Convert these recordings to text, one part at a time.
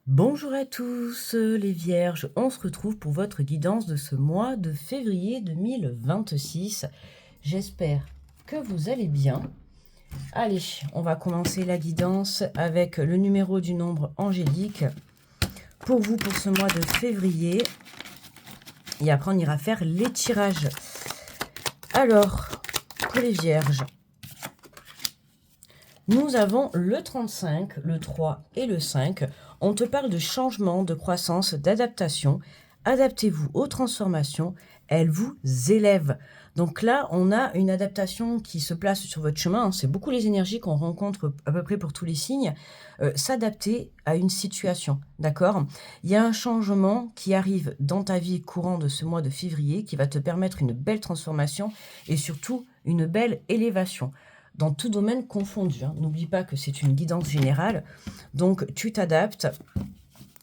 Bonjour à tous les vierges, on se retrouve pour votre guidance de ce mois de février 2026. J'espère que vous allez bien. Allez, on va commencer la guidance avec le numéro du nombre angélique pour vous pour ce mois de février. Et après on ira faire les tirages. Alors, pour les vierges, nous avons le 35, le 3 et le 5. On te parle de changement, de croissance, d'adaptation. Adaptez-vous aux transformations. Elles vous élèvent. Donc là, on a une adaptation qui se place sur votre chemin. C'est beaucoup les énergies qu'on rencontre à peu près pour tous les signes. S'adapter à une situation, d'accord? Il y a un changement qui arrive dans ta vie courant de ce mois de février qui va te permettre une belle transformation et surtout une belle élévation dans tout domaine confondu. N'oublie pas que c'est une guidance générale, donc tu t'adaptes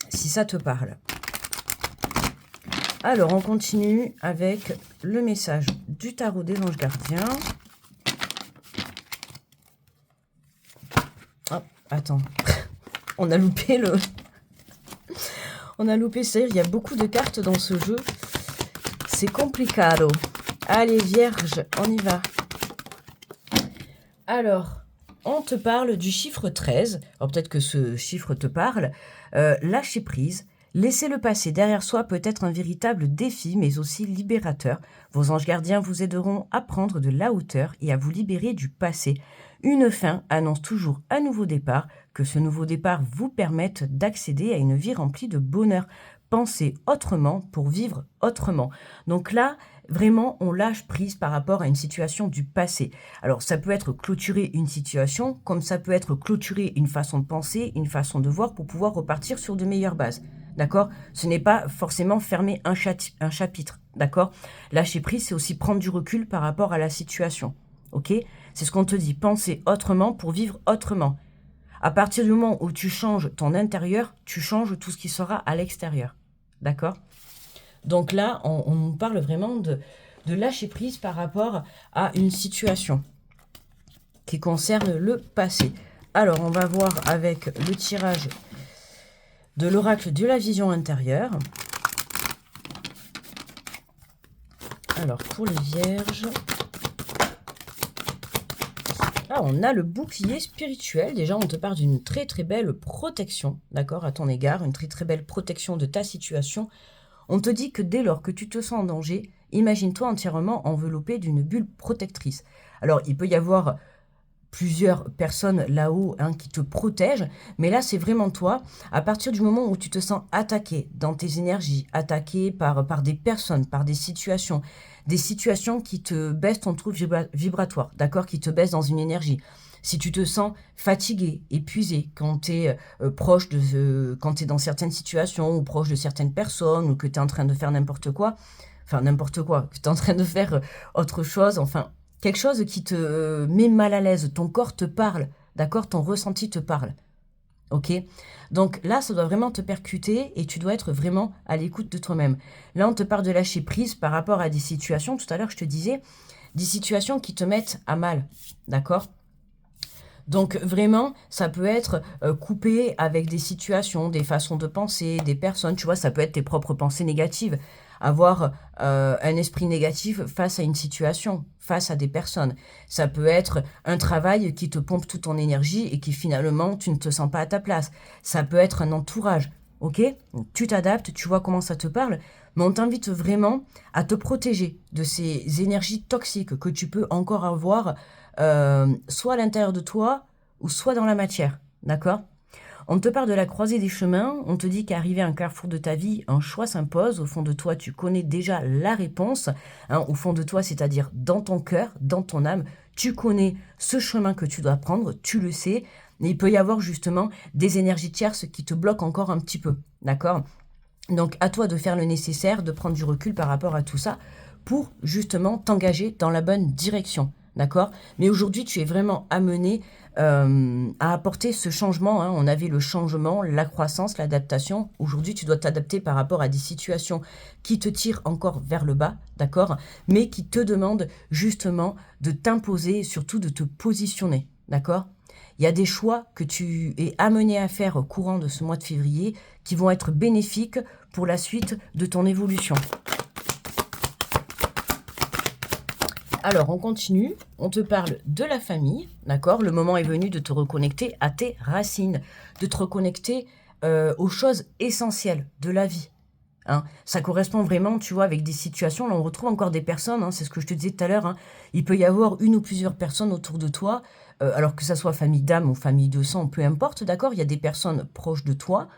si ça te parle. Alors, on continue avec le message du tarot des anges gardiens. Oh, attends, on a loupé le... On a loupé, c'est-à-dire il y a beaucoup de cartes dans ce jeu. C'est complicado. Allez, vierge, on y va. Alors, on te parle du chiffre 13. Alors peut-être que ce chiffre te parle. Lâcher prise. Laisser le passé derrière soi peut être un véritable défi, mais aussi libérateur. Vos anges gardiens vous aideront à prendre de la hauteur et à vous libérer du passé. Une fin annonce toujours un nouveau départ. Que ce nouveau départ vous permette d'accéder à une vie remplie de bonheur. Pensez autrement pour vivre autrement. Donc là, vraiment, on lâche prise par rapport à une situation du passé. Alors, ça peut être clôturer une situation, comme ça peut être clôturer une façon de penser, une façon de voir pour pouvoir repartir sur de meilleures bases. D'accord? Ce n'est pas forcément fermer un chapitre. D'accord? Lâcher prise, c'est aussi prendre du recul par rapport à la situation. Ok? C'est ce qu'on te dit. Penser autrement pour vivre autrement. À partir du moment où tu changes ton intérieur, tu changes tout ce qui sera à l'extérieur. D'accord? Donc là, on nous parle vraiment de lâcher prise par rapport à une situation qui concerne le passé. Alors, on va voir avec le tirage de l'oracle de la vision intérieure. Alors, pour les vierges... Là, on a le bouclier spirituel. Déjà, on te parle d'une très très belle protection, d'accord, à ton égard, une très très belle protection de ta situation. On te dit que dès lors que tu te sens en danger, imagine-toi entièrement enveloppé d'une bulle protectrice. Alors, il peut y avoir plusieurs personnes là-haut qui te protègent, mais là, c'est vraiment toi. À partir du moment où tu te sens attaqué dans tes énergies, attaqué par des personnes, par des situations qui te baissent ton trou vibratoire, d'accord, qui te baissent dans une énergie. Si tu te sens fatigué, épuisé, quand tu es quand tu es dans certaines situations ou proche de certaines personnes ou que tu es en train de faire n'importe quoi, que tu es en train de faire autre chose, enfin, quelque chose qui te met mal à l'aise, ton corps te parle, d'accord, ton ressenti te parle. Ok? Donc là, ça doit vraiment te percuter et tu dois être vraiment à l'écoute de toi-même. Là, on te parle de lâcher prise par rapport à des situations, tout à l'heure, je te disais, des situations qui te mettent à mal, d'accord? Donc vraiment, ça peut être coupé avec des situations, des façons de penser, des personnes, tu vois, ça peut être tes propres pensées négatives. Avoir un esprit négatif face à une situation, face à des personnes. Ça peut être un travail qui te pompe toute ton énergie et qui finalement, tu ne te sens pas à ta place. Ça peut être un entourage, ok? Tu t'adaptes, tu vois comment ça te parle, mais on t'invite vraiment à te protéger de ces énergies toxiques que tu peux encore avoir soit à l'intérieur de toi ou soit dans la matière, d'accord? On te parle de la croisée des chemins, on te dit qu'arrivé à un carrefour de ta vie, un choix s'impose. Au fond de toi, tu connais déjà la réponse. Au fond de toi, c'est-à-dire dans ton cœur, dans ton âme, tu connais ce chemin que tu dois prendre, tu le sais. Mais il peut y avoir justement des énergies tierces qui te bloquent encore un petit peu, d'accord? Donc à toi de faire le nécessaire, de prendre du recul par rapport à tout ça pour justement t'engager dans la bonne direction. D'accord? Mais aujourd'hui, tu es vraiment amené à apporter ce changement. On avait le changement, la croissance, l'adaptation. Aujourd'hui, tu dois t'adapter par rapport à des situations qui te tirent encore vers le bas, d'accord? Mais qui te demandent justement de t'imposer et surtout de te positionner, d'accord? il y a des choix que tu es amené à faire au courant de ce mois de février qui vont être bénéfiques pour la suite de ton évolution. Alors, on continue, on te parle de la famille, d'accord? Le moment est venu de te reconnecter à tes racines, de te reconnecter aux choses essentielles de la vie. Hein. Ça correspond vraiment, tu vois, avec des situations. Là, on retrouve encore des personnes, hein, c'est ce que je te disais tout à l'heure. Hein. Il peut y avoir une ou plusieurs personnes autour de toi, alors que ça soit famille d'âme ou famille de sang, peu importe, d'accord? Il y a des personnes proches de toi,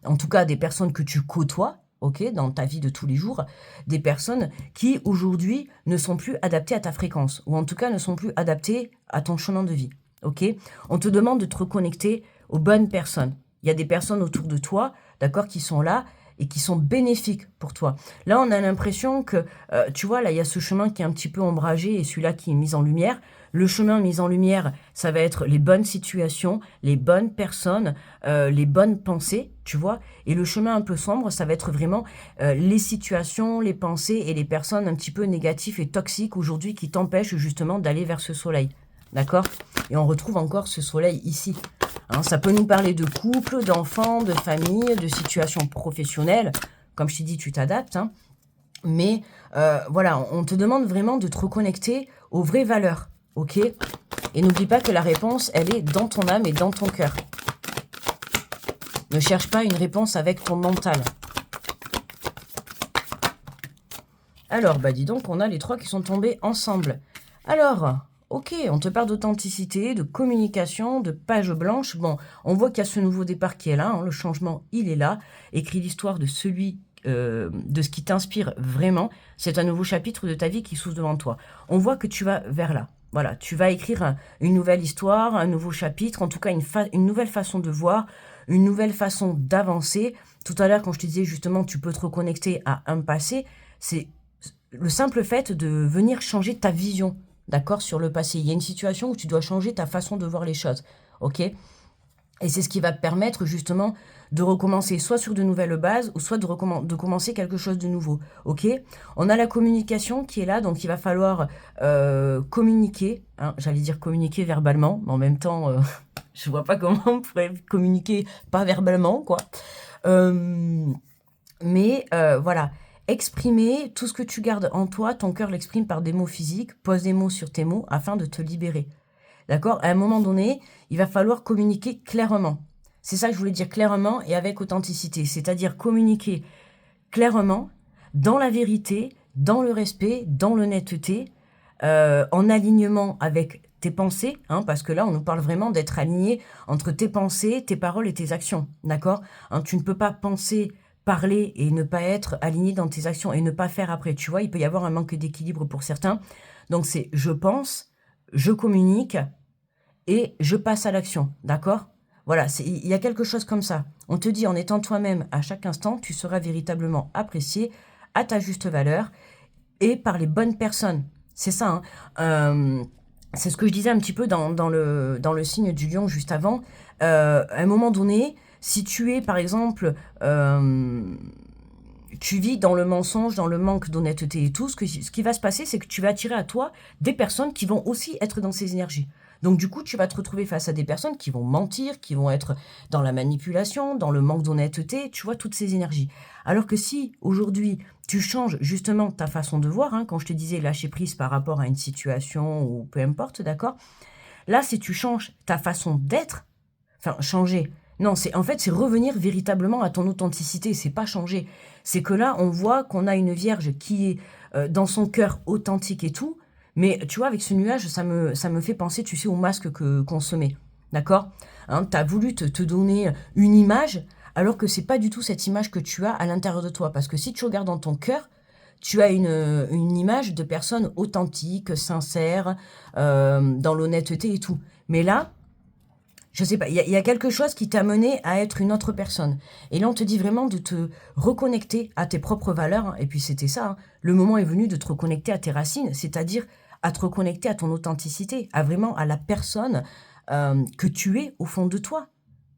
en tout cas des personnes que tu côtoies, ok, dans ta vie de tous les jours, des personnes qui aujourd'hui ne sont plus adaptées à ta fréquence, ou en tout cas ne sont plus adaptées à ton chemin de vie, ok? On te demande de te reconnecter aux bonnes personnes. Il y a des personnes autour de toi, d'accord, qui sont là et qui sont bénéfiques pour toi. Là, on a l'impression que, tu vois, là, il y a ce chemin qui est un petit peu ombragé et celui-là qui est mis en lumière. Le chemin mis en lumière, ça va être les bonnes situations, les bonnes personnes, les bonnes pensées, tu vois. Et le chemin un peu sombre, ça va être vraiment les situations, les pensées et les personnes un petit peu négatives et toxiques aujourd'hui qui t'empêchent justement d'aller vers ce soleil. D'accord? Et on retrouve encore ce soleil ici. Hein, ça peut nous parler de couple, d'enfants, de famille, de situations professionnelles. Comme je t'ai dit, tu t'adaptes. Hein. Mais voilà, on te demande vraiment de te reconnecter aux vraies valeurs. Ok? Et n'oublie pas que la réponse, elle est dans ton âme et dans ton cœur. Ne cherche pas une réponse avec ton mental. Alors, bah dis donc, on a les trois qui sont tombés ensemble. Alors, ok, on te parle d'authenticité, de communication, de page blanche. Bon, on voit qu'il y a ce nouveau départ qui est là, hein, le changement, il est là. Écris l'histoire de celui, de ce qui t'inspire vraiment. C'est un nouveau chapitre de ta vie qui s'ouvre devant toi. On voit que tu vas vers là. Voilà, tu vas écrire une nouvelle histoire, un nouveau chapitre, en tout cas une nouvelle façon de voir, une nouvelle façon d'avancer. Tout à l'heure, quand je te disais justement, tu peux te reconnecter à un passé, c'est le simple fait de venir changer ta vision, d'accord, sur le passé. Il y a une situation où tu dois changer ta façon de voir les choses, ok? Et c'est ce qui va te permettre justement de recommencer soit sur de nouvelles bases ou soit de commencer quelque chose de nouveau, ok? On a la communication qui est là, donc il va falloir communiquer, hein, j'allais dire communiquer verbalement, mais en même temps, je vois pas comment on pourrait communiquer pas verbalement, quoi. Voilà, exprimer tout ce que tu gardes en toi, ton cœur l'exprime par des mots physiques, pose des mots sur tes mots afin de te libérer. D'accord? À un moment donné, il va falloir communiquer clairement. C'est ça que je voulais dire, clairement et avec authenticité. C'est-à-dire communiquer clairement, dans la vérité, dans le respect, dans l'honnêteté, en alignement avec tes pensées, hein, parce que là, on nous parle vraiment d'être aligné entre tes pensées, tes paroles et tes actions. D'accord? Hein, tu ne peux pas penser, parler et ne pas être aligné dans tes actions et ne pas faire après. Tu vois, il peut y avoir un manque d'équilibre pour certains. Donc, c'est je pense, je communique et je passe à l'action, d'accord? Voilà, il y a quelque chose comme ça. On te dit en étant toi-même à chaque instant, tu seras véritablement apprécié à ta juste valeur et par les bonnes personnes. C'est ça, hein. C'est ce que je disais un petit peu dans le signe du lion juste avant. À un moment donné, si tu es par exemple... tu vis dans le mensonge, dans le manque d'honnêteté et tout, ce qui va se passer, c'est que tu vas attirer à toi des personnes qui vont aussi être dans ces énergies. Donc du coup, tu vas te retrouver face à des personnes qui vont mentir, qui vont être dans la manipulation, dans le manque d'honnêteté, tu vois, toutes ces énergies. Alors que si, aujourd'hui, tu changes justement ta façon de voir, hein, quand je te disais lâcher prise par rapport à une situation ou peu importe, d'accord? Là, si tu changes ta façon d'être, enfin, changer. Non, en fait, c'est revenir véritablement à ton authenticité. C'est pas changer. C'est que là, on voit qu'on a une vierge qui est dans son cœur authentique et tout. Mais tu vois, avec ce nuage, ça me fait penser, tu sais, au masque qu'on se met. D'accord? Hein, tu as voulu te donner une image, alors que c'est pas du tout cette image que tu as à l'intérieur de toi. Parce que si tu regardes dans ton cœur, tu as une image de personne authentique, sincère, dans l'honnêteté et tout. Mais là, je sais pas, il y a quelque chose qui t'a mené à être une autre personne. Et là, on te dit vraiment de te reconnecter à tes propres valeurs. Hein. Et puis, c'était ça. Hein. Le moment est venu de te reconnecter à tes racines, c'est-à-dire à te reconnecter à ton authenticité, à vraiment à la personne que tu es au fond de toi.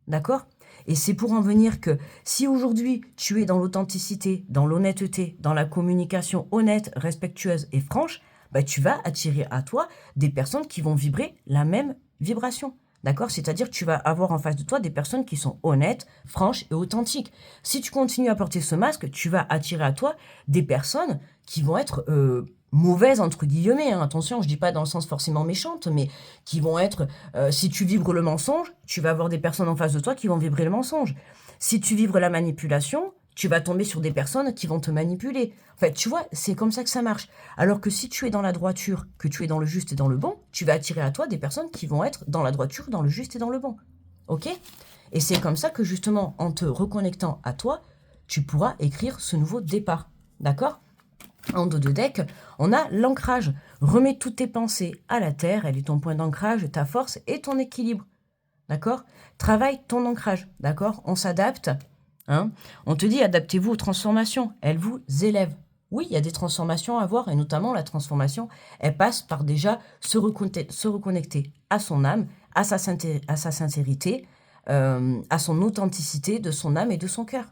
D'accord? Et c'est pour en venir que si aujourd'hui, tu es dans l'authenticité, dans l'honnêteté, dans la communication honnête, respectueuse et franche, bah, tu vas attirer à toi des personnes qui vont vibrer la même vibration. D'accord? C'est-à-dire que tu vas avoir en face de toi des personnes qui sont honnêtes, franches et authentiques. Si tu continues à porter ce masque, tu vas attirer à toi des personnes qui vont être mauvaises, entre guillemets. Hein. Attention, je dis pas dans le sens forcément méchante, mais qui vont être... si tu vibres le mensonge, tu vas avoir des personnes en face de toi qui vont vibrer le mensonge. Si tu vibres la manipulation, tu vas tomber sur des personnes qui vont te manipuler. En fait, tu vois, c'est comme ça que ça marche. Alors que si tu es dans la droiture, que tu es dans le juste et dans le bon, tu vas attirer à toi des personnes qui vont être dans la droiture, dans le juste et dans le bon. Ok? Et c'est comme ça que justement, en te reconnectant à toi, tu pourras écrire ce nouveau départ. D'accord? En dos de deck, on a l'ancrage. Remets toutes tes pensées à la terre, elle est ton point d'ancrage, ta force et ton équilibre. D'accord? Travaille ton ancrage. D'accord? On s'adapte. Hein? On te dit, adaptez-vous aux transformations. Elles vous élèvent. Oui, il y a des transformations à voir, et notamment la transformation, elle passe par déjà se reconnecter à son âme, à sa sincérité, à son authenticité de son âme et de son cœur.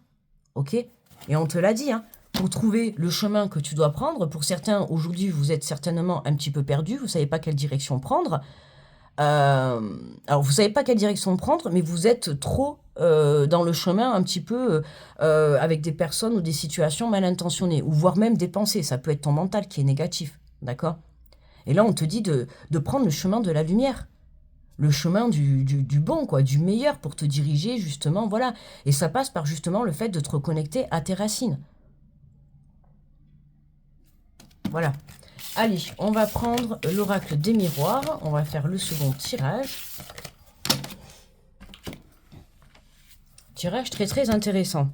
Ok? Et on te l'a dit, hein, pour trouver le chemin que tu dois prendre, pour certains, aujourd'hui, vous êtes certainement un petit peu perdu, vous ne savez pas quelle direction prendre. Alors, vous ne savez pas quelle direction prendre, mais vous êtes trop dans le chemin un petit peu avec des personnes ou des situations mal intentionnées, ou voire même des pensées. Ça peut être ton mental qui est négatif, d'accord? Et là, on te dit de prendre le chemin de la lumière, le chemin du bon, quoi, du meilleur pour te diriger, justement, voilà. Et ça passe par, justement, le fait de te reconnecter à tes racines. Voilà. Allez, on va prendre l'oracle des miroirs. On va faire le second tirage. Tirage très très intéressant.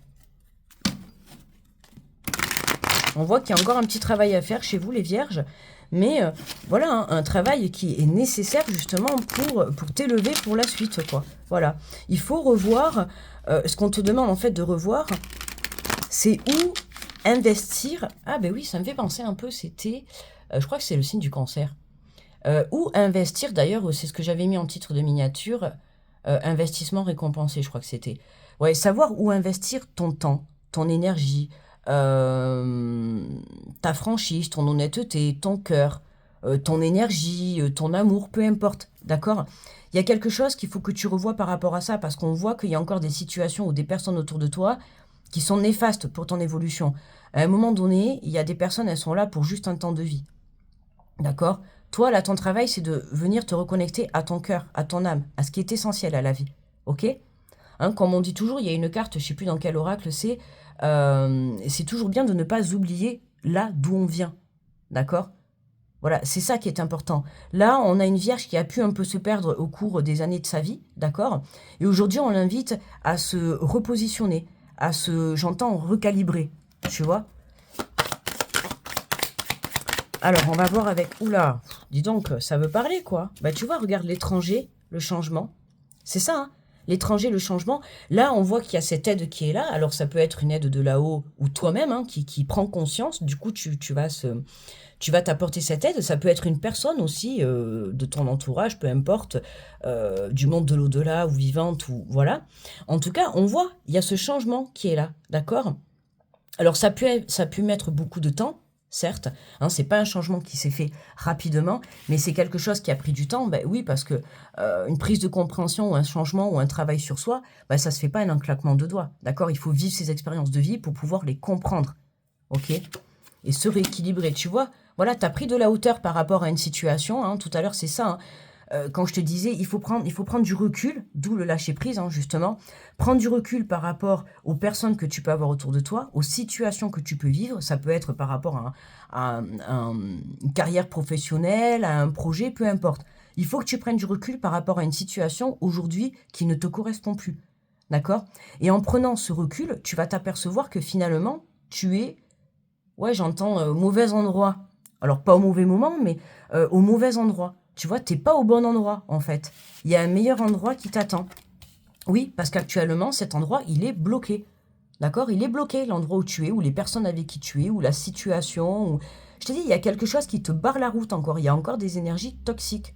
On voit qu'il y a encore un petit travail à faire chez vous, les vierges. Mais voilà, hein, un travail qui est nécessaire justement pour t'élever pour la suite, quoi. Voilà. Il faut revoir, ce qu'on te demande en fait de revoir, c'est où investir. Ah ben oui, ça me fait penser un peu, c'était... je crois que c'est le signe du cancer. Où investir, d'ailleurs, c'est ce que j'avais mis en titre de miniature, investissement récompensé, je crois que c'était. Ouais, savoir où investir ton temps, ton énergie, ta franchise, ton honnêteté, ton cœur, ton énergie, ton amour, peu importe, d'accord? Il y a quelque chose qu'il faut que tu revoies par rapport à ça, parce qu'on voit qu'il y a encore des situations ou des personnes autour de toi qui sont néfastes pour ton évolution. À un moment donné, il y a des personnes, elles sont là pour juste un temps de vie. D'accord? Toi, là, ton travail, c'est de venir te reconnecter à ton cœur, à ton âme, à ce qui est essentiel à la vie. Ok? Hein, comme on dit toujours, il y a une carte, je ne sais plus dans quel oracle c'est toujours bien de ne pas oublier là d'où on vient. D'accord? Voilà, c'est ça qui est important. Là, on a une vierge qui a pu un peu se perdre au cours des années de sa vie, d'accord? Et aujourd'hui, on l'invite à se repositionner, à se, j'entends, recalibrer, tu vois? Alors, on va voir avec... Oula, dis donc, ça veut parler, quoi. Bah, tu vois, regarde l'étranger, le changement. C'est ça, hein. L'étranger, le changement. Là, on voit qu'il y a cette aide qui est là. Alors, ça peut être une aide de là-haut ou toi-même hein, qui prend conscience. Du coup, tu vas t'apporter cette aide. Ça peut être une personne aussi de ton entourage, peu importe, du monde de l'au-delà ou vivante ou voilà. En tout cas, on voit, il y a ce changement qui est là, d'accord? Alors, ça peut mettre beaucoup de temps. Certes, hein, c'est pas un changement qui s'est fait rapidement, mais c'est quelque chose qui a pris du temps. Ben oui, parce que une prise de compréhension ou un changement ou un travail sur soi, ben ça se fait pas en un claquement de doigts. D'accord? Il faut vivre ces expériences de vie pour pouvoir les comprendre. Ok? Et se rééquilibrer. Tu vois, voilà, tu as pris de la hauteur par rapport à une situation. Hein, tout à l'heure, c'est ça. Hein. Quand je te disais, il faut prendre du recul, d'où le lâcher prise, hein, justement. Prendre du recul par rapport aux personnes que tu peux avoir autour de toi, aux situations que tu peux vivre. Ça peut être par rapport à une carrière professionnelle, à un projet, peu importe. Il faut que tu prennes du recul par rapport à une situation aujourd'hui qui ne te correspond plus. D'accord? Et en prenant ce recul, tu vas t'apercevoir que finalement, tu es, ouais, j'entends, au mauvais endroit. Alors, pas au mauvais moment, mais au mauvais endroit. Tu vois, t'es pas au bon endroit, en fait. Il y a un meilleur endroit qui t'attend. Oui, parce qu'actuellement, cet endroit, il est bloqué. D'accord? Il est bloqué, l'endroit où tu es, ou les personnes avec qui tu es, ou la situation. Ou... Je te dis, il y a quelque chose qui te barre la route encore. Il y a encore des énergies toxiques.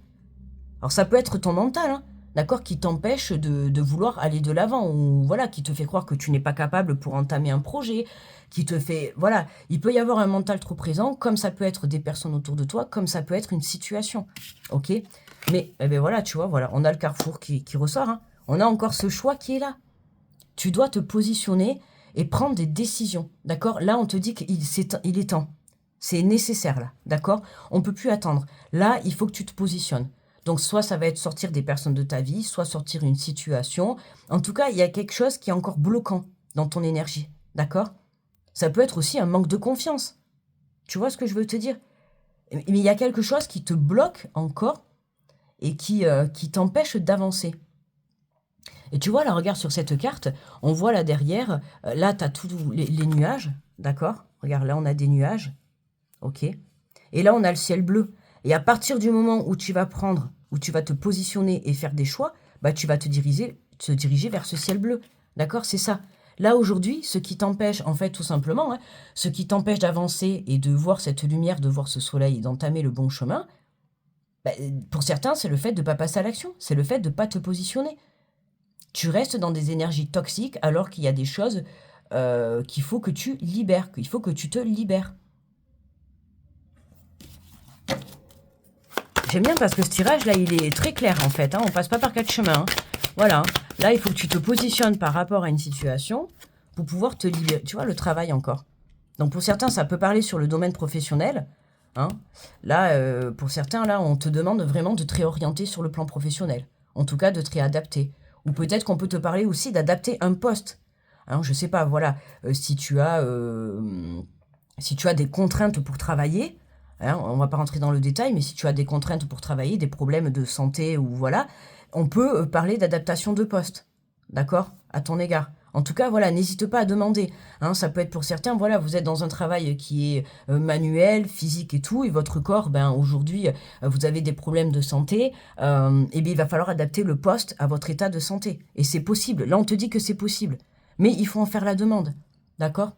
Alors, ça peut être ton mental, hein, d'accord, qui t'empêche de vouloir aller de l'avant, ou voilà, qui te fait croire que tu n'es pas capable pour entamer un projet, qui te fait, voilà, il peut y avoir un mental trop présent, comme ça peut être des personnes autour de toi, comme ça peut être une situation, ok? Mais, eh ben voilà, tu vois, voilà, on a le carrefour qui ressort, hein. On a encore ce choix qui est là. Tu dois te positionner et prendre des décisions, d'accord? Là, on te dit il est temps. C'est nécessaire, là, d'accord? On ne peut plus attendre. Là, il faut que tu te positionnes. Donc, soit ça va être sortir des personnes de ta vie, soit sortir une situation. En tout cas, il y a quelque chose qui est encore bloquant dans ton énergie, d'accord? Ça peut être aussi un manque de confiance. Tu vois ce que je veux te dire? Mais il y a quelque chose qui te bloque encore et qui t'empêche d'avancer. Et tu vois, là, regarde sur cette carte, on voit là derrière, là, tu as tous les nuages, d'accord? Regarde, là, on a des nuages, ok? Et là, on a le ciel bleu. Et à partir du moment où tu vas prendre, où tu vas te positionner et faire des choix, bah, tu vas te diriger vers ce ciel bleu, d'accord? C'est ça. Là, aujourd'hui, ce qui t'empêche, en fait, tout simplement, hein, ce qui t'empêche d'avancer et de voir cette lumière, de voir ce soleil et d'entamer le bon chemin, bah, pour certains, c'est le fait de ne pas passer à l'action, c'est le fait de ne pas te positionner. Tu restes dans des énergies toxiques alors qu'il y a des choses qu'il faut que tu libères, qu'il faut que tu te libères. J'aime bien parce que ce tirage là, il est très clair en fait, hein, on passe pas par quatre chemins. Hein. Voilà, là il faut que tu te positionnes par rapport à une situation pour pouvoir te libérer. Tu vois, le travail encore. Donc pour certains, ça peut parler sur le domaine professionnel. Hein. Là, pour certains, là, on te demande vraiment de te réorienter sur le plan professionnel. En tout cas, de te réadapter. Ou peut-être qu'on peut te parler aussi d'adapter un poste. Hein, je sais pas, voilà. Si tu as des contraintes pour travailler, hein, on va pas rentrer dans le détail, mais si tu as des contraintes pour travailler, des problèmes de santé ou voilà, on peut parler d'adaptation de poste. D'accord? À ton égard. En tout cas, voilà, n'hésite pas à demander. Hein, ça peut être pour certains, voilà, vous êtes dans un travail qui est manuel, physique et tout, et votre corps, ben aujourd'hui, vous avez des problèmes de santé, et bien il va falloir adapter le poste à votre état de santé. Et c'est possible. Là, on te dit que c'est possible. Mais il faut en faire la demande. D'accord?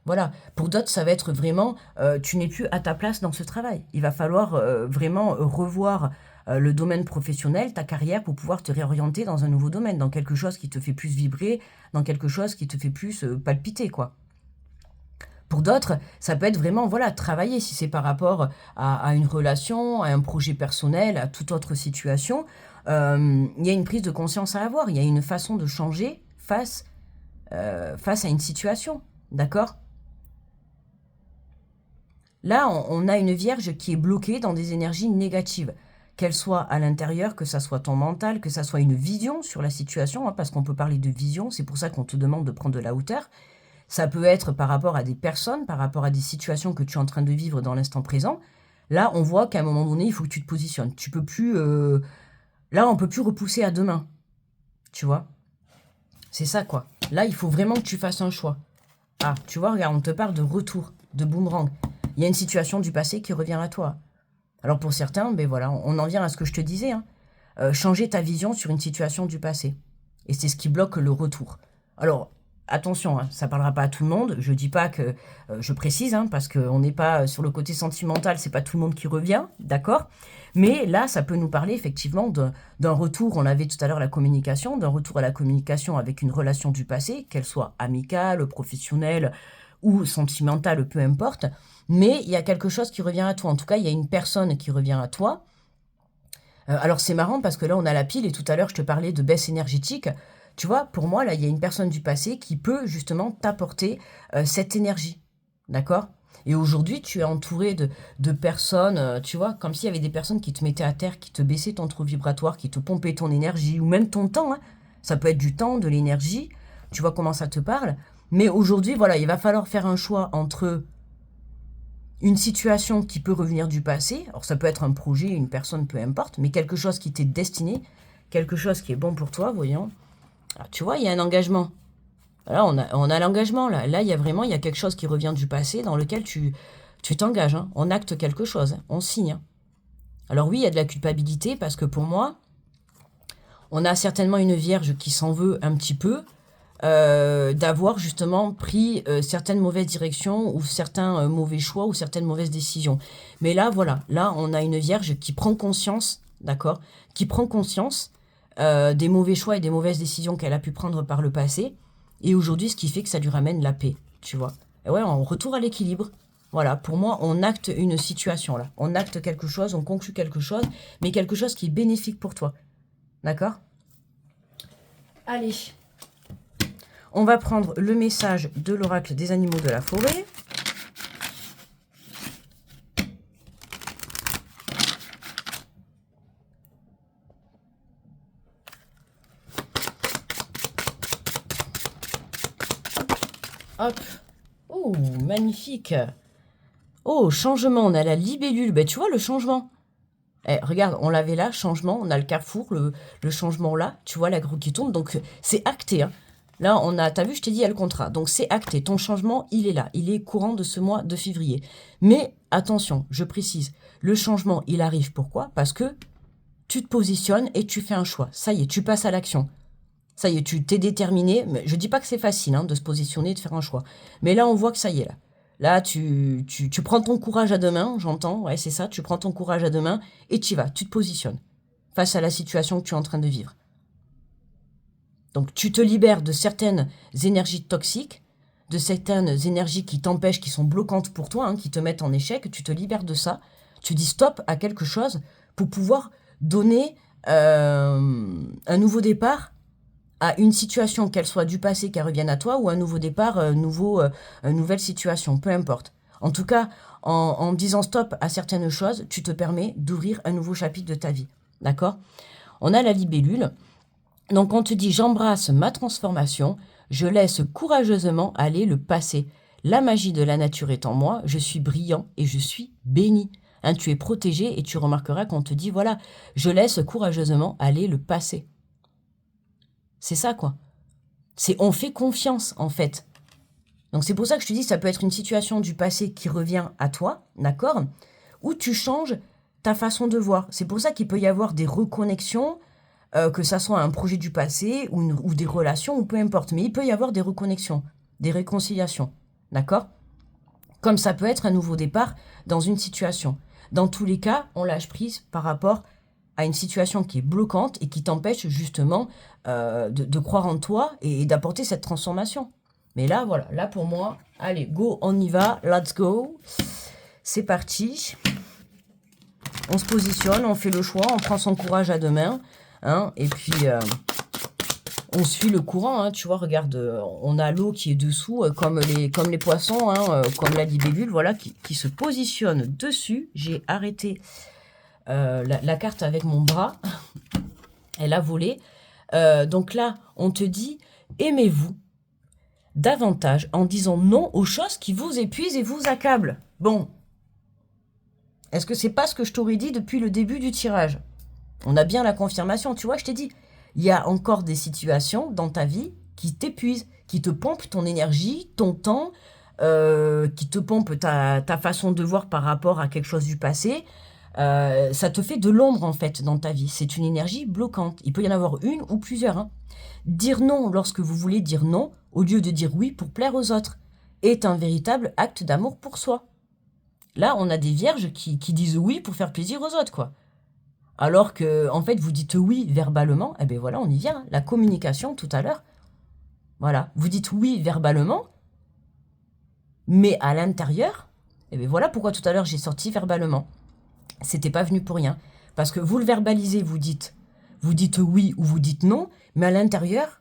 Voilà. Pour d'autres, ça va être vraiment, tu n'es plus à ta place dans ce travail. Il va falloir vraiment revoir le domaine professionnel, ta carrière, pour pouvoir te réorienter dans un nouveau domaine, dans quelque chose qui te fait plus vibrer, dans quelque chose qui te fait plus palpiter, quoi. Pour d'autres, ça peut être vraiment, voilà, travailler, si c'est par rapport à une relation, à un projet personnel, à toute autre situation. Il y a une prise de conscience à avoir, il y a une façon de changer face à une situation, d'accord? Là, on a une vierge qui est bloquée dans des énergies négatives, qu'elle soit à l'intérieur, que ça soit ton mental, que ça soit une vision sur la situation, hein, parce qu'on peut parler de vision, c'est pour ça qu'on te demande de prendre de la hauteur. Ça peut être par rapport à des personnes, par rapport à des situations que tu es en train de vivre dans l'instant présent. Là, on voit qu'à un moment donné, il faut que tu te positionnes. Tu peux plus... Là, on peut plus repousser à demain. Tu vois? C'est ça, quoi. Là, il faut vraiment que tu fasses un choix. Ah, tu vois, regarde, on te parle de retour, de boomerang. Il y a une situation du passé qui revient à toi. Alors pour certains, ben voilà, on en vient à ce que je te disais. Hein. Changer ta vision sur une situation du passé. Et c'est ce qui bloque le retour. Alors, attention, hein, ça ne parlera pas à tout le monde. Je dis pas que... je précise, hein, parce qu'on n'est pas sur le côté sentimental, c'est pas tout le monde qui revient, d'accord? Mais là, ça peut nous parler effectivement d'un retour, on avait tout à l'heure la communication, d'un retour à la communication avec une relation du passé, qu'elle soit amicale, professionnelle ou sentimentale, peu importe. Mais il y a quelque chose qui revient à toi. En tout cas, il y a une personne qui revient à toi. Alors c'est marrant parce que là, on a la pile et tout à l'heure, je te parlais de baisse énergétique. Tu vois, pour moi, là, il y a une personne du passé qui peut justement t'apporter cette énergie. D'accord? Et aujourd'hui, tu es entouré de personnes, tu vois, comme s'il y avait des personnes qui te mettaient à terre, qui te baissaient ton trou vibratoire, qui te pompaient ton énergie, ou même ton temps. Hein. Ça peut être du temps, de l'énergie. Tu vois comment ça te parle. Mais aujourd'hui, voilà, il va falloir faire un choix entre une situation qui peut revenir du passé. Alors ça peut être un projet, une personne, peu importe, mais quelque chose qui t'est destiné, quelque chose qui est bon pour toi, voyons. Alors, tu vois, il y a un engagement. Là, on a l'engagement, là. Là, il y a quelque chose qui revient du passé dans lequel tu t'engages. Hein. On acte quelque chose, hein. On signe. Hein. Alors oui, il y a de la culpabilité parce que pour moi, on a certainement une vierge qui s'en veut un petit peu d'avoir justement pris certaines mauvaises directions ou certains mauvais choix ou certaines mauvaises décisions. Mais là, voilà, là, on a une vierge qui prend conscience, d'accord, qui prend conscience des mauvais choix et des mauvaises décisions qu'elle a pu prendre par le passé. Et aujourd'hui, ce qui fait que ça lui ramène la paix, tu vois. Et ouais, on retourne à l'équilibre. Voilà, pour moi, on acte une situation là. On acte quelque chose, on conclut quelque chose, mais quelque chose qui est bénéfique pour toi. D'accord? Allez. On va prendre le message de l'oracle des animaux de la forêt. Hop. Oh, magnifique. Oh, changement, on a la libellule. Ben, tu vois, le changement. Eh, regarde, on l'avait là, changement. On a le carrefour, le changement là. Tu vois, la grue qui tourne. Donc, c'est acté. Hein. Là, on a, t'as vu, je t'ai dit, il y a le contrat. Donc, c'est acté. Ton changement, il est là. Il est courant de ce mois de février. Mais, attention, je précise. Le changement, il arrive. Pourquoi? Parce que tu te positionnes et tu fais un choix. Ça y est, tu passes à l'action. Ça y est, tu t'es déterminé. Mais je dis pas que c'est facile hein, de se positionner et de faire un choix. Mais là, on voit que ça y est, là. Là, tu prends ton courage à deux mains, j'entends. Ouais, c'est ça, tu prends ton courage à deux mains et tu y vas, tu te positionnes face à la situation que tu es en train de vivre. Donc, tu te libères de certaines énergies toxiques, de certaines énergies qui t'empêchent, qui sont bloquantes pour toi, hein, qui te mettent en échec. Tu te libères de ça. Tu dis stop à quelque chose pour pouvoir donner un nouveau départ à une situation, qu'elle soit du passé, qu'elle revienne à toi, ou un nouveau départ, une nouvelle situation, peu importe. En tout cas, en disant stop à certaines choses, tu te permets d'ouvrir un nouveau chapitre de ta vie. D'accord? On a la libellule. Donc on te dit, j'embrasse ma transformation, je laisse courageusement aller le passé. La magie de la nature est en moi, je suis brillant et je suis béni. Hein, tu es protégé et tu remarqueras qu'on te dit, voilà, je laisse courageusement aller le passé. C'est ça, quoi. C'est on fait confiance, en fait. Donc c'est pour ça que je te dis, ça peut être une situation du passé qui revient à toi, d'accord? Où tu changes ta façon de voir. C'est pour ça qu'il peut y avoir des reconnexions, que ça soit un projet du passé ou des relations, ou peu importe. Mais il peut y avoir des reconnexions, des réconciliations, d'accord? Comme ça peut être un nouveau départ dans une situation. Dans tous les cas, on lâche prise par rapport à une situation qui est bloquante et qui t'empêche justement de croire en toi et d'apporter cette transformation. Mais là, voilà, là pour moi, allez, go, on y va, let's go. C'est parti. On se positionne, on fait le choix, on prend son courage à deux mains. Hein, et puis, on suit le courant, hein, tu vois, regarde, on a l'eau qui est dessous, comme les poissons, hein, comme la libellule, voilà, qui se positionne dessus. J'ai arrêté la carte avec mon bras, elle a volé. Donc là, on te dit, aimez-vous davantage en disant non aux choses qui vous épuisent et vous accablent. Bon, est-ce que c'est pas ce que je t'aurais dit depuis le début du tirage? On a bien la confirmation, tu vois, je t'ai dit, il y a encore des situations dans ta vie qui t'épuisent, qui te pompent ton énergie, ton temps, qui te pompent ta façon de voir par rapport à quelque chose du passé. Ça te fait de l'ombre, en fait, dans ta vie. C'est une énergie bloquante. Il peut y en avoir une ou plusieurs. Hein. Dire non lorsque vous voulez dire non, au lieu de dire oui pour plaire aux autres, est un véritable acte d'amour pour soi. Là, on a des vierges qui disent oui pour faire plaisir aux autres, quoi. Alors que, en fait, vous dites oui verbalement, eh bien voilà, on y vient. La communication, tout à l'heure, voilà. Vous dites oui verbalement, mais à l'intérieur, eh bien voilà pourquoi tout à l'heure j'ai sorti verbalement. C'était pas venu pour rien. Parce que vous le verbalisez, vous dites oui ou vous dites non, mais à l'intérieur,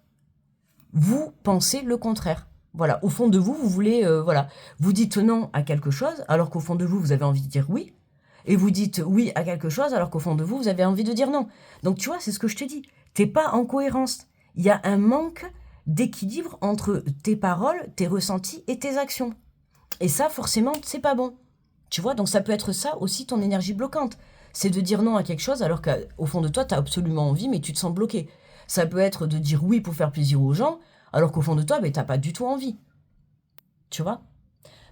vous pensez le contraire. Voilà, au fond de vous, vous voulez, voilà, vous dites non à quelque chose, alors qu'au fond de vous, vous avez envie de dire oui. Et vous dites oui à quelque chose alors qu'au fond de vous, vous avez envie de dire non. Donc tu vois, c'est ce que je te dis. T'es pas en cohérence. Il y a un manque d'équilibre entre tes paroles, tes ressentis et tes actions. Et ça, forcément, c'est pas bon. Tu vois, donc ça peut être ça aussi ton énergie bloquante. C'est de dire non à quelque chose alors qu'au fond de toi, tu as absolument envie, mais tu te sens bloqué. Ça peut être de dire oui pour faire plaisir aux gens alors qu'au fond de toi, ben, tu n'as pas du tout envie. Tu vois?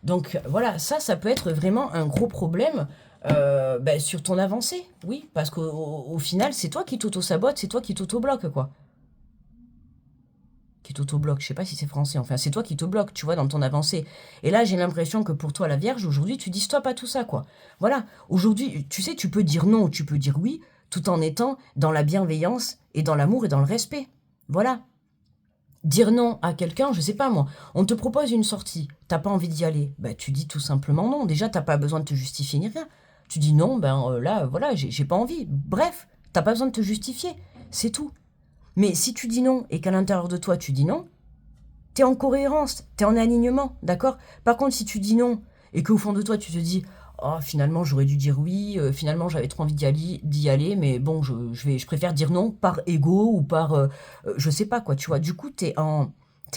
Donc voilà, ça peut être vraiment un gros problème sur ton avancée. Oui, parce qu'au final, c'est toi qui t'auto-sabote, c'est toi qui t'auto-bloque, quoi. Qui t'auto-bloque, je sais pas si c'est français, enfin, c'est toi qui te bloque, tu vois, dans ton avancée. Et là, j'ai l'impression que pour toi, la Vierge, aujourd'hui, tu dis stop à tout ça, quoi. Voilà, aujourd'hui, tu sais, tu peux dire non ou tu peux dire oui, tout en étant dans la bienveillance et dans l'amour et dans le respect. Voilà. Dire non à quelqu'un, je sais pas moi, on te propose une sortie, t'as pas envie d'y aller, ben tu dis tout simplement non. Déjà, t'as pas besoin de te justifier ni rien. Tu dis non, là, voilà, j'ai pas envie. Bref, t'as pas besoin de te justifier, c'est tout. Mais si tu dis non et qu'à l'intérieur de toi tu dis non, t'es en cohérence, t'es en alignement, d'accord? Par contre, si tu dis non et qu'au fond de toi tu te dis oh finalement j'aurais dû dire oui, finalement j'avais trop envie d'y aller, mais bon je préfère dire non par ego ou par je sais pas quoi, tu vois. Du coup t'es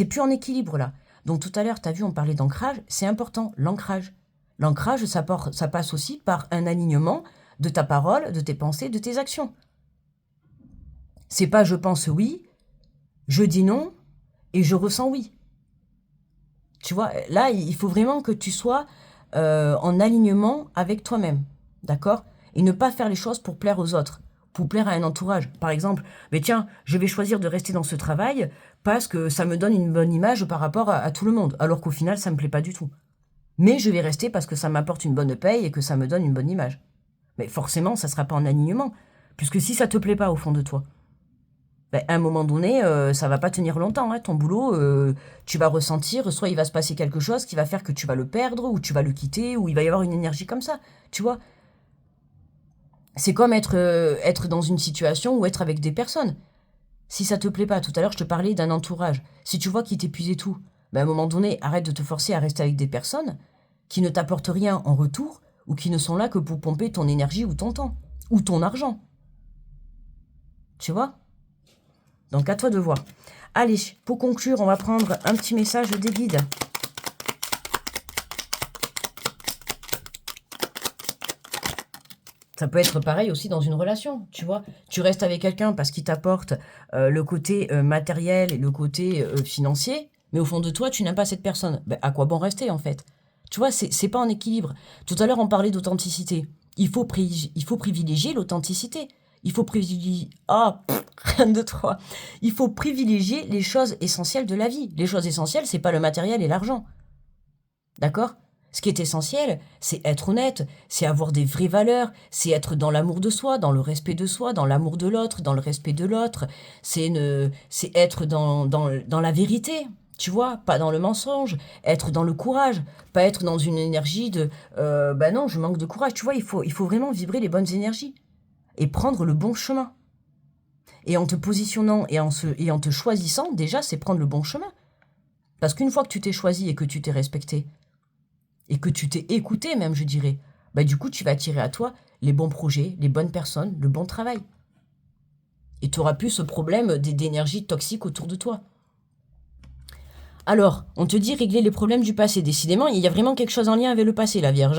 plus en équilibre là. Donc tout à l'heure t'as vu on parlait d'ancrage, c'est important l'ancrage. L'ancrage ça passe aussi par un alignement de ta parole, de tes pensées, de tes actions. C'est pas je pense oui, je dis non et je ressens oui. Tu vois, là, il faut vraiment que tu sois en alignement avec toi-même, d'accord? Et ne pas faire les choses pour plaire aux autres, pour plaire à un entourage. Par exemple, mais tiens, je vais choisir de rester dans ce travail parce que ça me donne une bonne image par rapport à tout le monde, alors qu'au final, ça me plaît pas du tout. Mais je vais rester parce que ça m'apporte une bonne paye et que ça me donne une bonne image. Mais forcément, ça sera pas en alignement, puisque si ça te plaît pas au fond de toi, ben, à un moment donné, ça va pas tenir longtemps, hein, ton boulot. Tu vas ressentir, soit il va se passer quelque chose qui va faire que tu vas le perdre, ou tu vas le quitter, ou il va y avoir une énergie comme ça. Tu vois, c'est comme être dans une situation ou être avec des personnes. Si ça te plaît pas, tout à l'heure je te parlais d'un entourage. Si tu vois qu'il t'épuise et tout, ben, à un moment donné, arrête de te forcer à rester avec des personnes qui ne t'apportent rien en retour, ou qui ne sont là que pour pomper ton énergie ou ton temps, ou ton argent. Tu vois? Donc à toi de voir. Allez, pour conclure, on va prendre un petit message des guides. Ça peut être pareil aussi dans une relation, tu vois. Tu restes avec quelqu'un parce qu'il t'apporte le côté matériel et le côté financier, mais au fond de toi, tu n'aimes pas cette personne. Ben, à quoi bon rester en fait? Tu vois, c'est pas en équilibre. Tout à l'heure, on parlait d'authenticité. Il faut privilégier l'authenticité. Il faut privilégier... Ah, rien de trois. Il faut privilégier les choses essentielles de la vie. Les choses essentielles, c'est pas le matériel et l'argent. D'accord? Ce qui est essentiel, c'est être honnête, c'est avoir des vraies valeurs, c'est être dans l'amour de soi, dans le respect de soi, dans l'amour de l'autre, dans le respect de l'autre, c'est être dans la vérité, tu vois, pas dans le mensonge, être dans le courage, pas être dans une énergie de bah non, je manque de courage, tu vois, il faut vraiment vibrer les bonnes énergies et prendre le bon chemin. Et en te positionnant et en te choisissant, déjà, c'est prendre le bon chemin. Parce qu'une fois que tu t'es choisi et que tu t'es respecté, et que tu t'es écouté même, je dirais, bah du coup, tu vas attirer à toi les bons projets, les bonnes personnes, le bon travail. Et tu n'auras plus ce problème d'énergie toxique autour de toi. Alors, on te dit régler les problèmes du passé. Décidément, il y a vraiment quelque chose en lien avec le passé, la Vierge.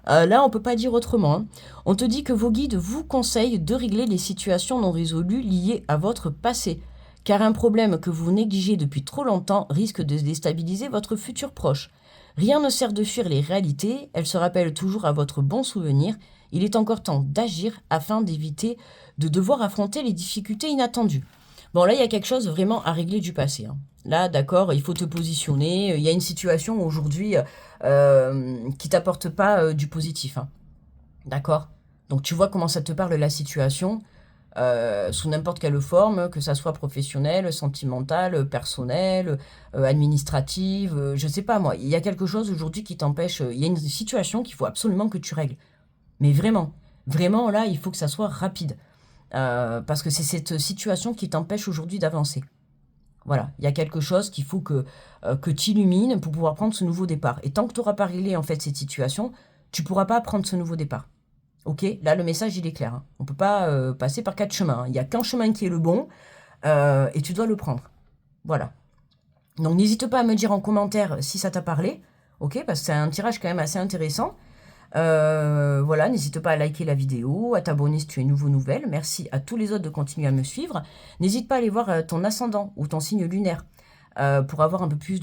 Là, on ne peut pas dire autrement. Hein. On te dit que vos guides vous conseillent de régler les situations non résolues liées à votre passé. Car un problème que vous négligez depuis trop longtemps risque de déstabiliser votre futur proche. Rien ne sert de fuir les réalités, elles se rappellent toujours à votre bon souvenir. Il est encore temps d'agir afin d'éviter de devoir affronter les difficultés inattendues. Bon, là, il y a quelque chose vraiment à régler du passé. Hein. Là, d'accord, il faut te positionner. Il y a une situation aujourd'hui qui t'apporte pas du positif. Hein. D'accord? Donc, tu vois comment ça te parle la situation. Sous n'importe quelle forme, que ça soit professionnelle, sentimentale, personnelle, administrative, je sais pas moi. Il y a quelque chose aujourd'hui qui t'empêche, il y a une situation qu'il faut absolument que tu règles. Mais vraiment, vraiment là, il faut que ça soit rapide. Parce que c'est cette situation qui t'empêche aujourd'hui d'avancer. Voilà, il y a quelque chose qu'il faut que tu illumines pour pouvoir prendre ce nouveau départ. Et tant que tu n'auras pas réglé en fait cette situation, tu ne pourras pas prendre ce nouveau départ. Ok, là le message il est clair. Hein. On ne peut pas passer par 4 chemins. Hein. Il n'y a qu'un chemin qui est le bon et tu dois le prendre. Voilà. Donc n'hésite pas à me dire en commentaire si ça t'a parlé. Ok, parce que c'est un tirage quand même assez intéressant. Voilà, n'hésite pas à liker la vidéo, à t'abonner si tu es nouveau nouvelle. Merci à tous les autres de continuer à me suivre. N'hésite pas à aller voir ton ascendant ou ton signe lunaire. Pour avoir un peu plus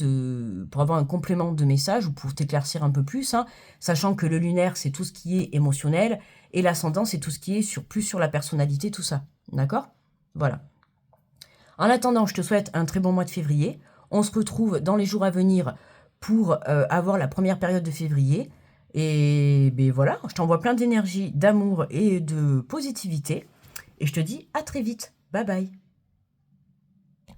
pour avoir un complément de message ou pour t'éclaircir un peu plus, hein, sachant que le lunaire c'est tout ce qui est émotionnel et l'ascendant c'est tout ce qui est plus sur la personnalité, tout ça, d'accord? Voilà. En attendant, je te souhaite un très bon mois de février. On se retrouve dans les jours à venir pour avoir la première période de février. Et ben voilà, je t'envoie plein d'énergie, d'amour et de positivité. Et je te dis à très vite. Bye bye.